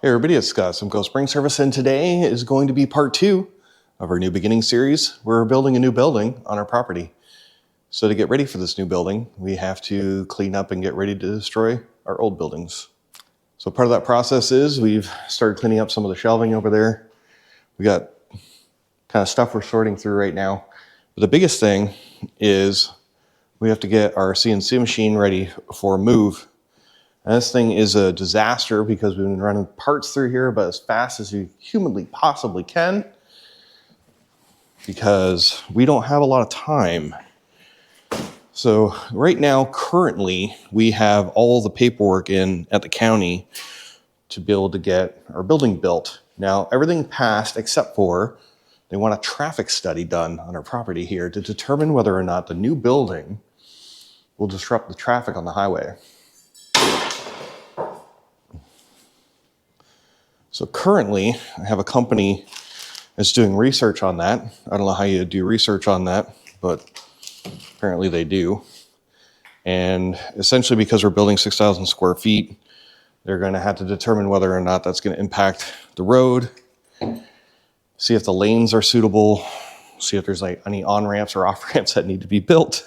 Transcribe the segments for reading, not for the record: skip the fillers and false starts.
Hey everybody, it's Simcoe Spring Service, and today is going to be part 2 of our New Beginning series. We're building a new building on our property. So to get ready for this new building, we have to clean up and get ready to destroy our old buildings. So part of that process is we've started cleaning up some of the shelving over there. We got kind of stuff we're sorting through right now. But the biggest thing is we have to get our CNC machine ready for a move. And this thing is a disaster because we've been running parts through here about as fast as you humanly possibly can because we don't have a lot of time. So right now, currently, we have all the paperwork in at the county to be able to get our building built. Now, everything passed except for they want a traffic study done on our property here to determine whether or not the new building will disrupt the traffic on the highway. So currently, I have a company that's doing research on that. I don't know how you do research on that, but apparently they do. And essentially because we're building 6,000 square feet, they're going to have to determine whether or not that's going to impact the road, see if the lanes are suitable, see if there's like any on-ramps or off-ramps that need to be built,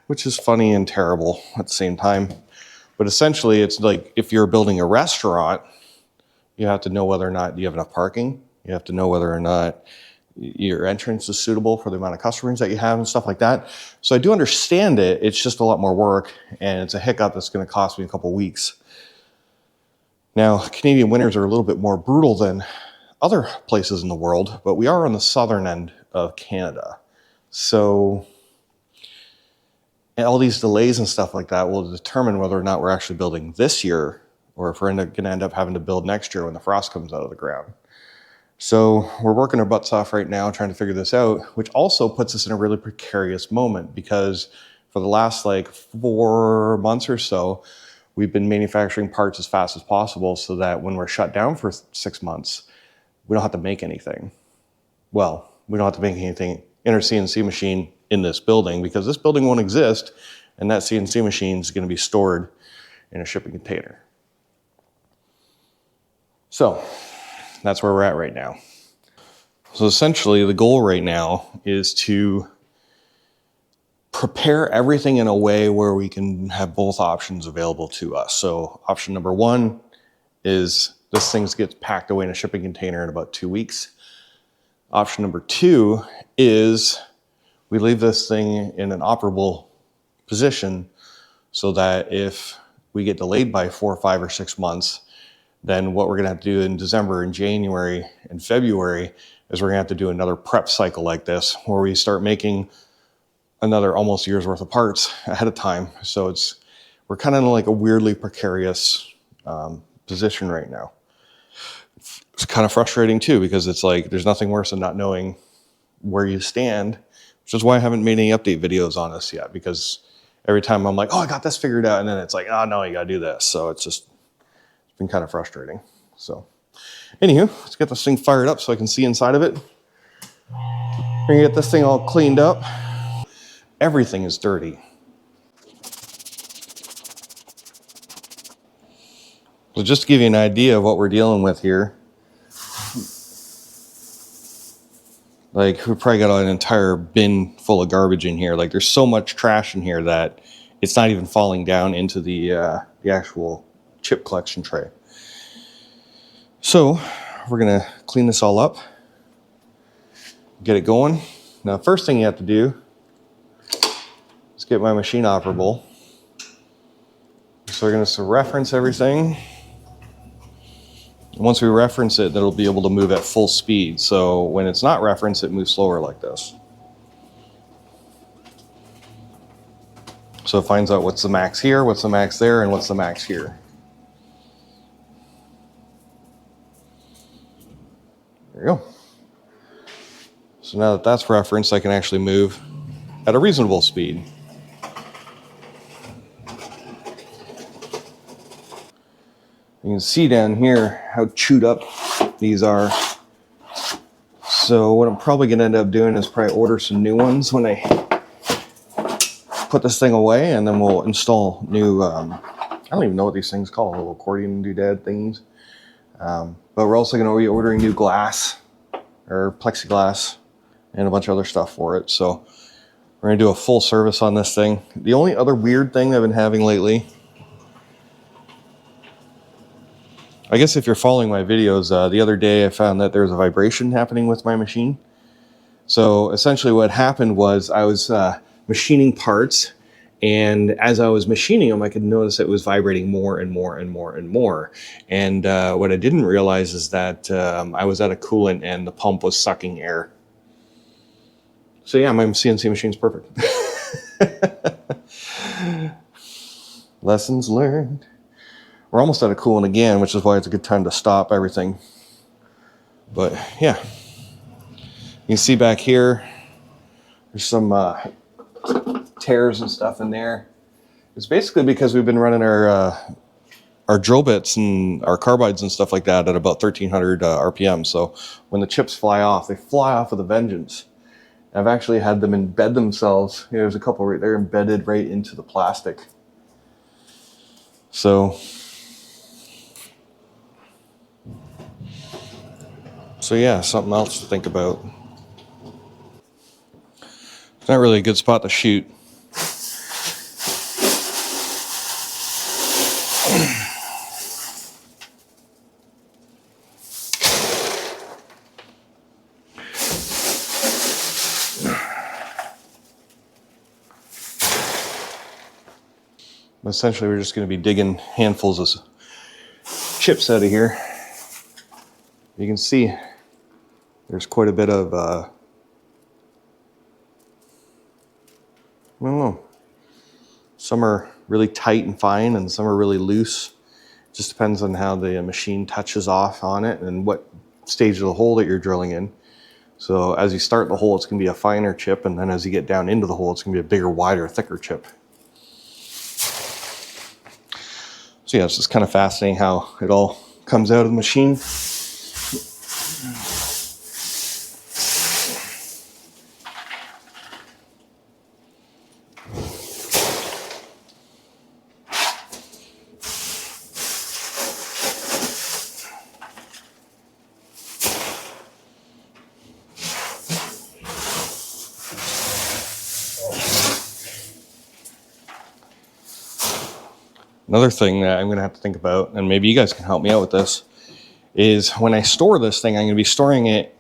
which is funny and terrible at the same time. But essentially, it's like if you're building a restaurant, you have to know whether or not you have enough parking. You have to know whether or not your entrance is suitable for the amount of customers that you have and stuff like that. So I do understand it. It's just a lot more work, and it's a hiccup that's going to cost me a couple weeks. Now, Canadian winters are a little bit more brutal than other places in the world, but we are on the southern end of Canada. So and all these delays and stuff like that will determine whether or not we're actually building this year or if we're going to end up having to build next year when the frost comes out of the ground. So we're working our butts off right now trying to figure this out, which also puts us in a really precarious moment because for the last like 4 months or so, we've been manufacturing parts as fast as possible so that when we're shut down for 6 months, we don't have to make anything. Well, we don't have to make anything in our CNC machine in this building because this building won't exist and that CNC machine is going to be stored in a shipping container. So that's where we're at right now. So essentially the goal right now is to prepare everything in a way where we can have both options available to us. So option number 1 is this thing gets packed away in a shipping container in about 2 weeks. Option number 2 is we leave this thing in an operable position so that if we get delayed by 4, 5, or 6 months, then what we're going to have to do in December and January and February is we're going to have to do another prep cycle like this where we start making another almost year's worth of parts ahead of time. So we're kind of in like a weirdly precarious position right now. It's kind of frustrating too because it's like there's nothing worse than not knowing where you stand, which is why I haven't made any update videos on this yet, because every time I'm like, oh, I got this figured out, and then it's like, oh no, you gotta do this. So it's been kind of frustrating. So anywho, let's get this thing fired up so I can see inside of it. We're gonna get this thing all cleaned up. Everything is dirty. So just to give you an idea of what we're dealing with here, like we probably got an entire bin full of garbage in here. Like there's so much trash in here that it's not even falling down into the actual chip collection tray. So we're gonna clean this all up, get it going. Now, first thing you have to do is get my machine operable. So we're gonna reference everything. Once we reference it, that'll be able to move at full speed. So when it's not referenced, it moves slower like this. So it finds out what's the max here, what's the max there, and what's the max here. There you go. So now that that's referenced, I can actually move at a reasonable speed. You can see down here how chewed up these are. So what I'm probably gonna end up doing is probably order some new ones when I put this thing away, and then we'll install new don't even know what these things call, little accordion doodad things. But we're also going to be ordering new glass or plexiglass and a bunch of other stuff for it. So we're going to do a full service on this thing. The only other weird thing I've been having lately, I guess if you're following my videos, the other day I found that there was a vibration happening with my machine. So essentially what happened was I was machining parts, and as I was machining them, I could notice it was vibrating more and more and more and more. And what I didn't realize is that I was out of coolant and the pump was sucking air. So yeah, my CNC machine's perfect. Lessons learned. We're almost out of coolant again, which is why it's a good time to stop everything. But yeah, you can see back here, there's some tears and stuff in there. It's basically because we've been running our drill bits and our carbides and stuff like that at about 1300 RPM. So when the chips fly off, they fly off with a vengeance. I've actually had them embed themselves. There's a couple right there embedded right into the plastic. So yeah, something else to think about. It's not really a good spot to shoot. Essentially, we're just going to be digging handfuls of chips out of here. You can see there's quite a bit of, I don't know, some are really tight and fine and some are really loose. It just depends on how the machine touches off on it and what stage of the hole that you're drilling in. So as you start the hole, it's going to be a finer chip, and then as you get down into the hole, it's going to be a bigger, wider, thicker chip. So yeah, it's just kind of fascinating how it all comes out of the machine. Another thing that I'm going to have to think about, and maybe you guys can help me out with this, is when I store this thing, I'm going to be storing it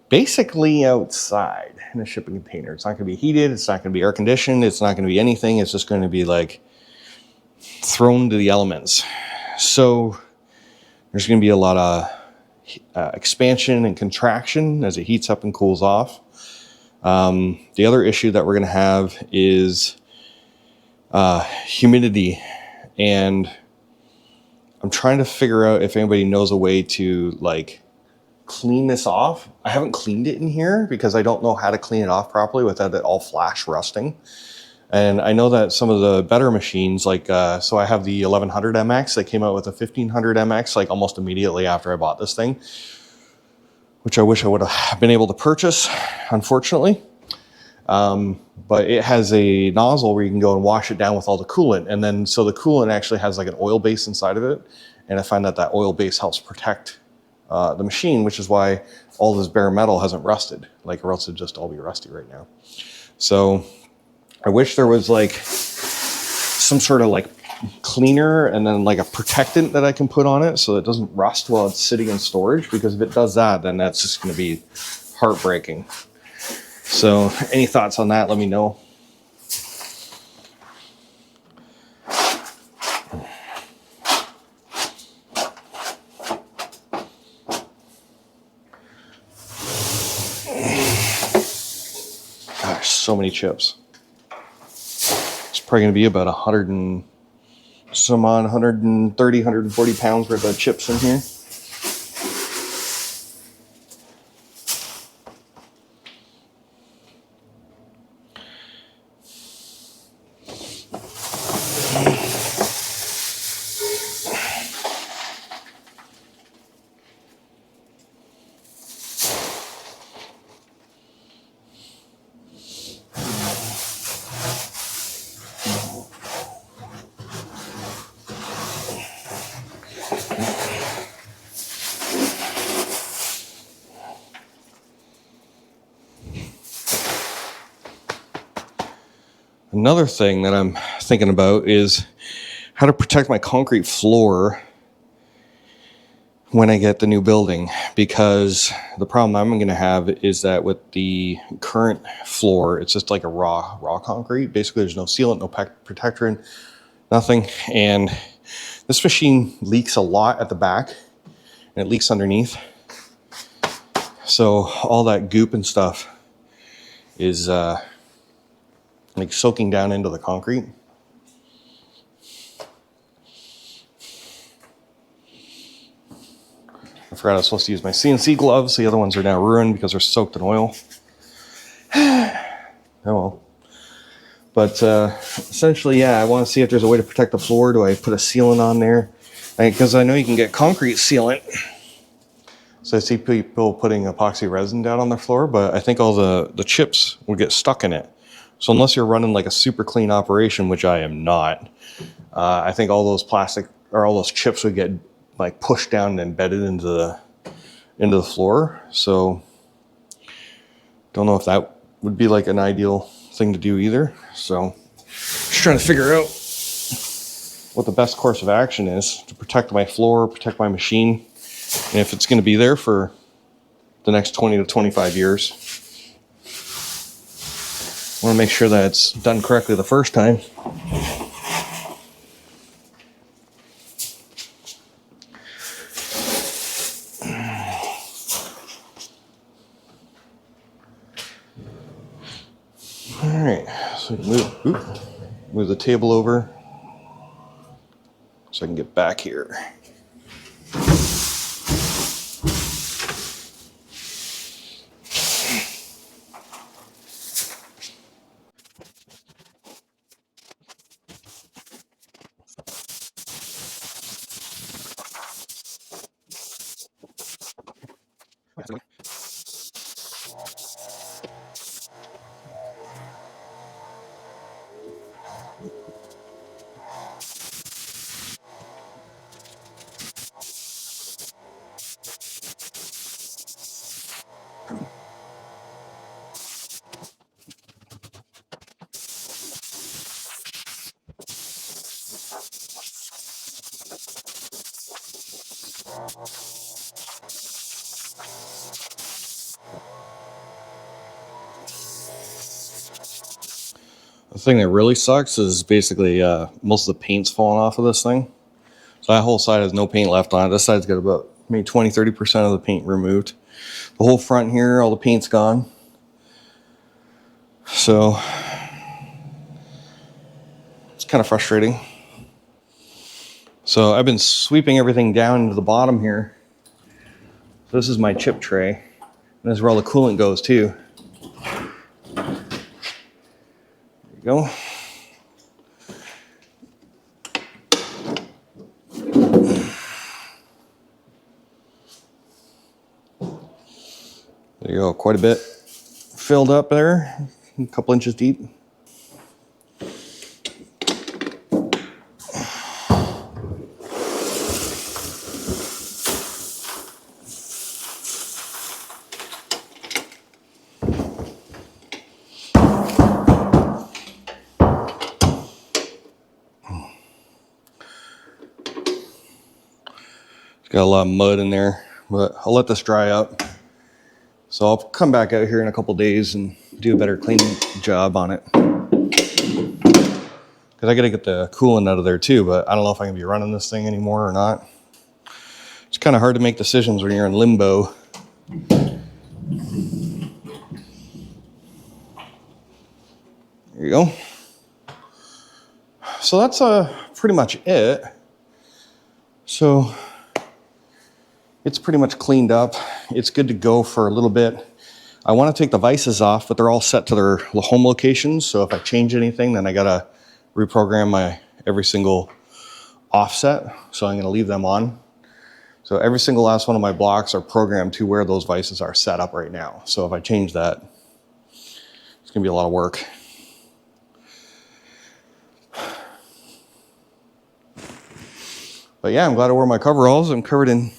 basically outside in a shipping container. It's not going to be heated. It's not going to be air conditioned. It's not going to be anything. It's just going to be like thrown to the elements. So there's going to be a lot of expansion and contraction as it heats up and cools off. The other issue that we're going to have is humidity. And I'm trying to figure out if anybody knows a way to like clean this off. I haven't cleaned it in here because I don't know how to clean it off properly without it all flash rusting. And I know that some of the better machines, like, so I have the 1100 MX. They came out with a 1500 MX like almost immediately after I bought this thing, which I wish I would have been able to purchase, unfortunately. But it has a nozzle where you can go and wash it down with all the coolant. And then, so the coolant actually has like an oil base inside of it. And I find that that oil base helps protect the machine, which is why all this bare metal hasn't rusted, like, or else it'd just all be rusty right now. So I wish there was like some sort of like cleaner and then like a protectant that I can put on it so it doesn't rust while it's sitting in storage, because if it does that, then that's just going to be heartbreaking. So any thoughts on that, let me know. Gosh, so many chips. It's probably going to be about 100 and some odd, 130, 140 pounds worth of chips in here. Another thing that I'm thinking about is how to protect my concrete floor when I get the new building, because the problem I'm going to have is that with the current floor, it's just like a raw concrete. Basically, there's no sealant, no protectorant, nothing. And this machine leaks a lot at the back, and it leaks underneath. So all that goop and stuff is like soaking down into the concrete. I forgot I was supposed to use my CNC gloves. The other ones are now ruined because they're soaked in oil. Oh well. But essentially, yeah, I want to see if there's a way to protect the floor. Do I put a sealant on there? Because I know you can get concrete sealant. So I see people putting epoxy resin down on their floor, but I think all the chips would get stuck in it. So unless you're running like a super clean operation, which I am not, I think all those plastic or all those chips would get like pushed down and embedded into the floor. So don't know if that would be like an ideal thing to do either. So just trying to figure out what the best course of action is to protect my floor, protect my machine, and if it's going to be there for the next 20 to 25 years. I want to make sure that it's done correctly the first time. All right, so move the table over so I can get back here. The thing that really sucks is basically most of the paint's falling off of this thing. So that whole side has no paint left on it. This side's got about maybe 20-30% of the paint removed. The whole front here, all the paint's gone. So it's kind of frustrating. So I've been sweeping everything down into the bottom here. So this is my chip tray. And this is where all the coolant goes too. There you go. There you go, quite a bit filled up there, a couple inches deep. It's got a lot of mud in there, but I'll let this dry up. So I'll come back out here in a couple days and do a better cleaning job on it. Because I got to get the coolant out of there too, but I don't know if I can be running this thing anymore or not. It's kind of hard to make decisions when you're in limbo. There you go. So that's pretty much it. So it's pretty much cleaned up. It's good to go for a little bit. I want to take the vices off, but they're all set to their home locations. So if I change anything, then I got to reprogram my every single offset. So I'm going to leave them on. So every single last one of my blocks are programmed to where those vices are set up right now. So if I change that, it's going to be a lot of work. But yeah, I'm glad I wore my coveralls. I'm covered in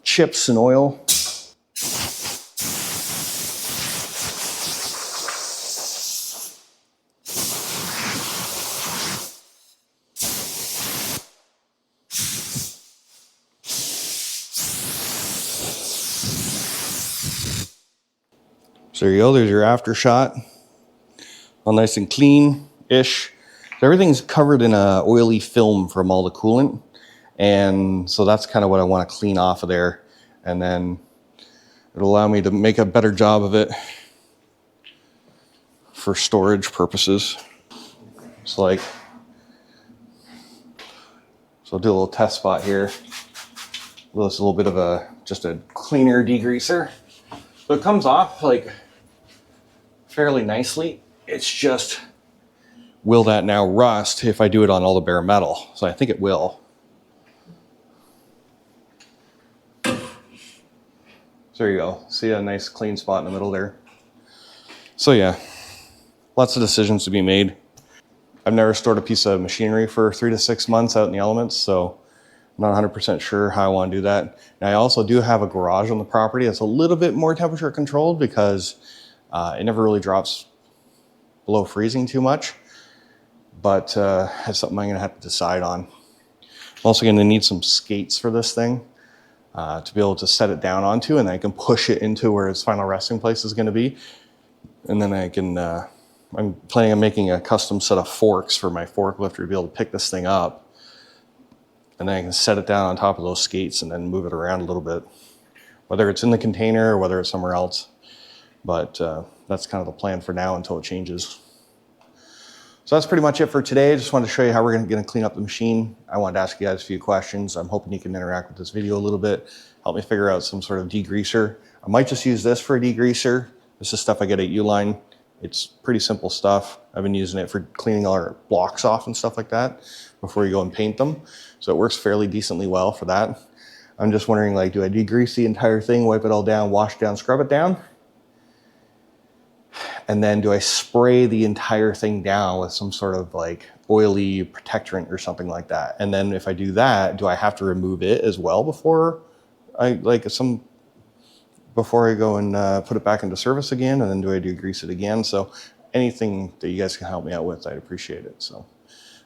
chips and oil. So there you go, there's your after shot. All nice and clean-ish. So everything's covered in a oily film from all the coolant. And so that's kind of what I want to clean off of there. And then it'll allow me to make a better job of it for storage purposes. So I'll do a little test spot here. This is a little bit of just a cleaner degreaser. So it comes off like fairly nicely. It's just, will that now rust if I do it on all the bare metal? So I think it will. So there you go. See a nice clean spot in the middle there. So yeah, lots of decisions to be made. I've never stored a piece of machinery for 3 to 6 months out in the elements, so I'm not 100% sure how I want to do that. And I also do have a garage on the property that's a little bit more temperature controlled because it never really drops below freezing too much. But that's something I'm going to have to decide on. I'm also going to need some skates for this thing to be able to set it down onto, and then I can push it into where its final resting place is going to be. And then I can, I'm planning on making a custom set of forks for my forklifter to be able to pick this thing up. And then I can set it down on top of those skates and then move it around a little bit, whether it's in the container or whether it's somewhere else. But that's kind of the plan for now until it changes. So that's pretty much it for today. I just wanted to show you how we're going to clean up the machine. I wanted to ask you guys a few questions. I'm hoping you can interact with this video a little bit, help me figure out some sort of degreaser. I might just use this for a degreaser. This is stuff I get at Uline. It's pretty simple stuff. I've been using it for cleaning our blocks off and stuff like that before you go and paint them. So it works fairly decently well for that. I'm just wondering, like, do I degrease the entire thing, wipe it all down, wash down, scrub it down? And then do I spray the entire thing down with some sort of like oily protectant or something like that? And then if I do that, do I have to remove it as well before I go and put it back into service again? And then do I degrease it again? So anything that you guys can help me out with, I'd appreciate it. So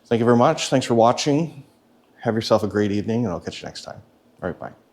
thank you very much. Thanks for watching. Have yourself a great evening, and I'll catch you next time. All right, bye.